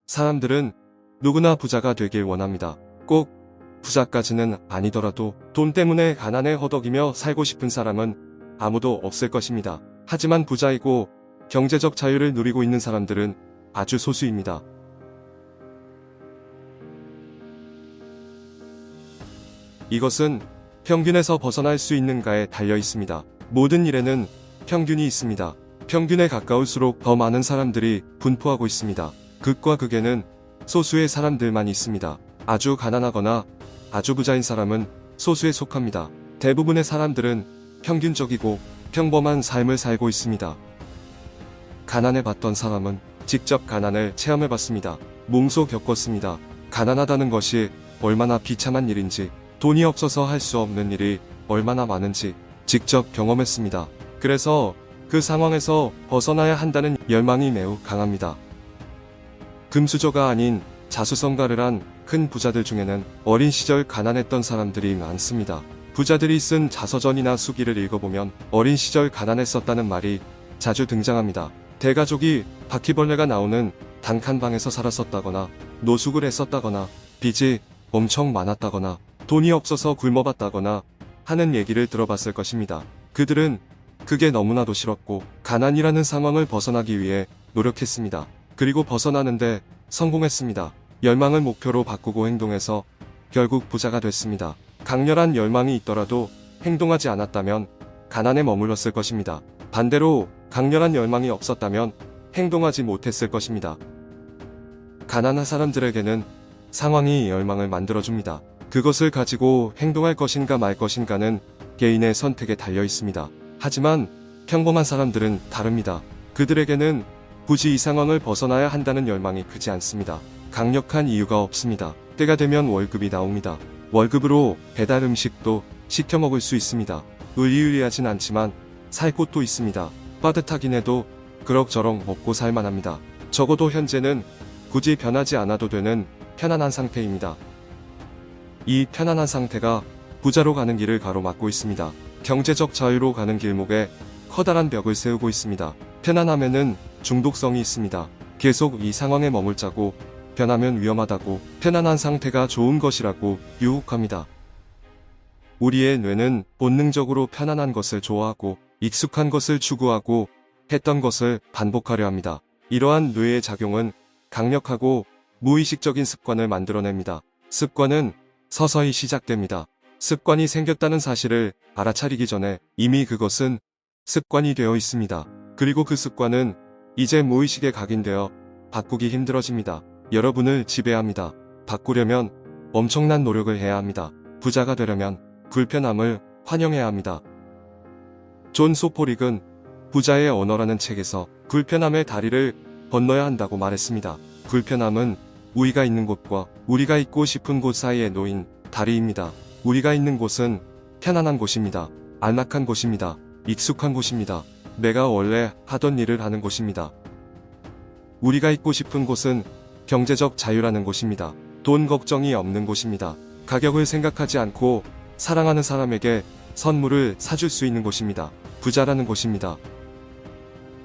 사람들은 누구나 부자가 되길 원합니다. 꼭 부자까지는 아니더라도 돈 때문에 가난에 허덕이며 살고 싶은 사람은 아무도 없을 것입니다. 하지만 부자이고 경제적 자유를 누리고 있는 사람들은 아주 소수입니다. 이것은 평균에서 벗어날 수 있는가에 달려 있습니다. 모든 일에는 평균이 있습니다. 평균에 가까울수록 더 많은 사람들이 분포하고 있습니다. 극과 극에는 소수의 사람들만 있습니다. 아주 가난하거나 아주 부자인 사람은 소수에 속합니다. 대부분의 사람들은 평균적이고 평범한 삶을 살고 있습니다. 가난해 봤던 사람은 직접 가난을 체험해 봤습니다. 몸소 겪었습니다. 가난하다는 것이 얼마나 비참한 일인지, 돈이 없어서 할 수 없는 일이 얼마나 많은지 직접 경험했습니다. 그래서 그 상황에서 벗어나야 한다는 열망이 매우 강합니다. 금수저가 아닌 자수성가를 한 큰 부자들 중에는 어린 시절 가난했던 사람들이 많습니다. 부자들이 쓴 자서전이나 수기를 읽어보면 어린 시절 가난했었다는 말이 자주 등장합니다. 대가족이 바퀴벌레가 나오는 단칸방에서 살았었다거나 노숙을 했었다거나 빚이 엄청 많았다거나 돈이 없어서 굶어봤다거나 하는 얘기를 들어봤을 것입니다. 그들은 그게 너무나도 싫었고 가난이라는 상황을 벗어나기 위해 노력했습니다. 그리고 벗어나는데 성공했습니다. 열망을 목표로 바꾸고 행동해서 결국 부자가 됐습니다. 강렬한 열망이 있더라도 행동하지 않았다면 가난에 머물렀을 것입니다. 반대로 강렬한 열망이 없었다면 행동하지 못했을 것입니다. 가난한 사람들에게는 상황이 열망을 만들어줍니다. 그것을 가지고 행동할 것인가 말 것인가는 개인의 선택에 달려 있습니다. 하지만 평범한 사람들은 다릅니다. 그들에게는 굳이 이 상황을 벗어나야 한다는 열망이 크지 않습니다. 강력한 이유가 없습니다. 때가 되면 월급이 나옵니다. 월급으로 배달 음식도 시켜 먹을 수 있습니다. 의리의리하진 않지만 살 곳도 있습니다. 빠듯하긴 해도 그럭저럭 먹고 살만합니다. 적어도 현재는 굳이 변하지 않아도 되는 편안한 상태입니다. 이 편안한 상태가 부자로 가는 길을 가로막고 있습니다. 경제적 자유로 가는 길목에 커다란 벽을 세우고 있습니다. 편안함에는 중독성이 있습니다. 계속 이 상황에 머물자고 변하면 위험하다고, 편안한 상태가 좋은 것이라고 유혹합니다. 우리의 뇌는 본능적으로 편안한 것을 좋아하고 익숙한 것을 추구하고 했던 것을 반복하려 합니다. 이러한 뇌의 작용은 강력하고 무의식적인 습관을 만들어냅니다. 습관은 서서히 시작됩니다. 습관이 생겼다는 사실을 알아차리기 전에 이미 그것은 습관이 되어 있습니다. 그리고 그 습관은 이제 무의식에 각인되어 바꾸기 힘들어집니다. 여러분을 지배합니다. 바꾸려면 엄청난 노력을 해야 합니다. 부자가 되려면 불편함을 환영해야 합니다. 존 소포릭은 부자의 언어라는 책에서 불편함의 다리를 건너야 한다고 말했습니다. 불편함은 우리가 있는 곳과 우리가 있고 싶은 곳 사이에 놓인 다리입니다. 우리가 있는 곳은 편안한 곳입니다. 안락한 곳입니다. 익숙한 곳입니다. 내가 원래 하던 일을 하는 곳입니다. 우리가 있고 싶은 곳은 경제적 자유라는 곳입니다. 돈 걱정이 없는 곳입니다. 가격을 생각하지 않고 사랑하는 사람에게 선물을 사줄 수 있는 곳입니다. 부자라는 곳입니다.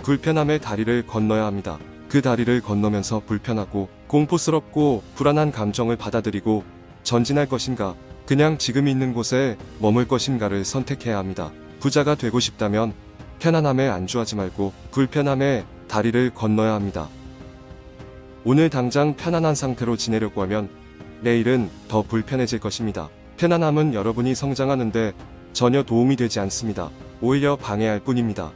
불편함의 다리를 건너야 합니다. 그 다리를 건너면서 불편하고 공포스럽고 불안한 감정을 받아들이고 전진할 것인가, 그냥 지금 있는 곳에 머물 것인가를 선택해야 합니다. 부자가 되고 싶다면 편안함에 안주하지 말고 불편함의 다리를 건너야 합니다. 오늘 당장 편안한 상태로 지내려고 하면 내일은 더 불편해질 것입니다. 편안함은 여러분이 성장하는데 전혀 도움이 되지 않습니다. 오히려 방해할 뿐입니다.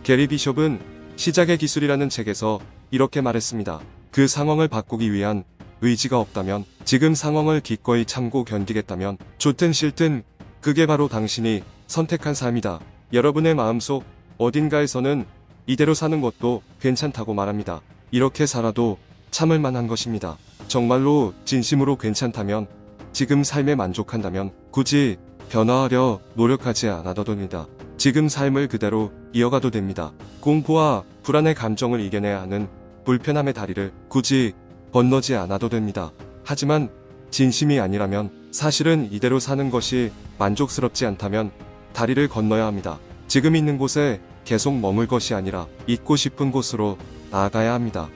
게리 비숍은 시작의 기술이라는 책에서 이렇게 말했습니다. 그 상황을 바꾸기 위한 의지가 없다면, 지금 상황을 기꺼이 참고 견디겠다면, 좋든 싫든 그게 바로 당신이 선택한 삶이다. 여러분의 마음속 어딘가에서는 이대로 사는 것도 괜찮다고 말합니다. 이렇게 살아도 참을 만한 것입니다. 정말로 진심으로 괜찮다면, 지금 삶에 만족한다면 굳이 변화하려 노력하지 않아도 됩니다. 지금 삶을 그대로 이어가도 됩니다. 공포와 불안의 감정을 이겨내야 하는 불편함의 다리를 굳이 건너지 않아도 됩니다. 하지만 진심이 아니라면, 사실은 이대로 사는 것이 만족스럽지 않다면 다리를 건너야 합니다. 지금 있는 곳에 계속 머물 것이 아니라 있고 싶은 곳으로 나아가야 합니다.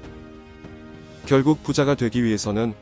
결국 부자가 되기 위해서는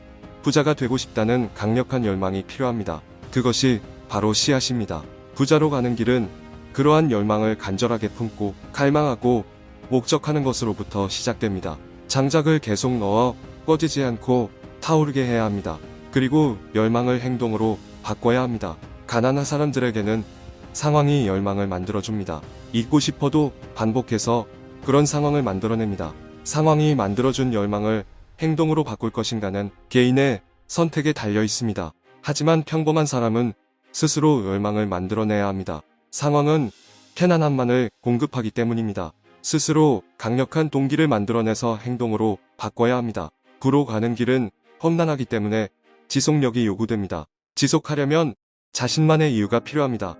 부자가 되고 싶다는 강력한 열망이 필요합니다. 그것이 바로 씨앗입니다. 부자로 가는 길은 그러한 열망을 간절하게 품고 갈망하고 목적하는 것으로부터 시작됩니다. 장작을 계속 넣어 꺼지지 않고 타오르게 해야 합니다. 그리고 열망을 행동으로 바꿔야 합니다. 가난한 사람들에게는 상황이 열망을 만들어줍니다. 잊고 싶어도 반복해서 그런 상황을 만들어냅니다. 상황이 만들어준 열망을 행동으로 바꿀 것인가는 개인의 선택에 달려 있습니다. 하지만 평범한 사람은 스스로 열망을 만들어내야 합니다. 상황은 편안함만을 공급하기 때문입니다. 스스로 강력한 동기를 만들어내서 행동으로 바꿔야 합니다. 부로 가는 길은 험난하기 때문에 지속력이 요구됩니다. 지속하려면 자신만의 이유가 필요합니다.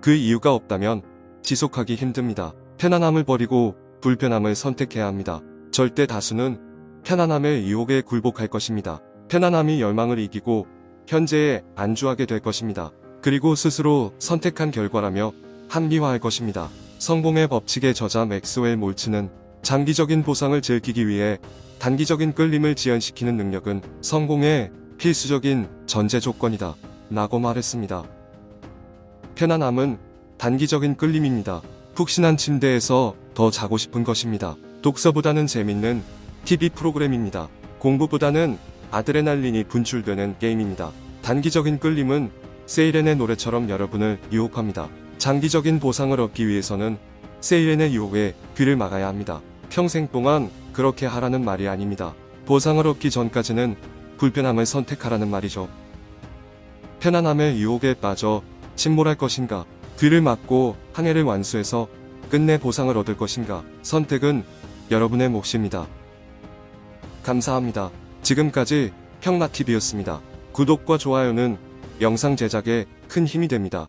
그 이유가 없다면 지속하기 힘듭니다. 편안함을 버리고 불편함을 선택해야 합니다. 절대 다수는 편안함의 유혹에 굴복할 것입니다. 편안함이 열망을 이기고 현재에 안주하게 될 것입니다. 그리고 스스로 선택한 결과라며 합리화할 것입니다. 성공의 법칙의 저자 맥스웰 몰츠는 장기적인 보상을 즐기기 위해 단기적인 끌림을 지연시키는 능력은 성공의 필수적인 전제 조건이다 라고 말했습니다. 편안함은 단기적인 끌림입니다. 푹신한 침대에서 더 자고 싶은 것입니다. 독서보다는 재밌는 TV 프로그램입니다. 공부보다는 아드레날린이 분출되는 게임입니다. 단기적인 끌림은 세이렌의 노래처럼 여러분을 유혹합니다. 장기적인 보상을 얻기 위해서는 세이렌의 유혹에 귀를 막아야 합니다. 평생 동안 그렇게 하라는 말이 아닙니다. 보상을 얻기 전까지는 불편함을 선택하라는 말이죠. 편안함의 유혹에 빠져 침몰할 것인가? 귀를 막고 항해를 완수해서 끝내 보상을 얻을 것인가? 선택은 여러분의 몫입니다. 감사합니다. 지금까지 평라TV였습니다. 구독과 좋아요는 영상 제작에 큰 힘이 됩니다.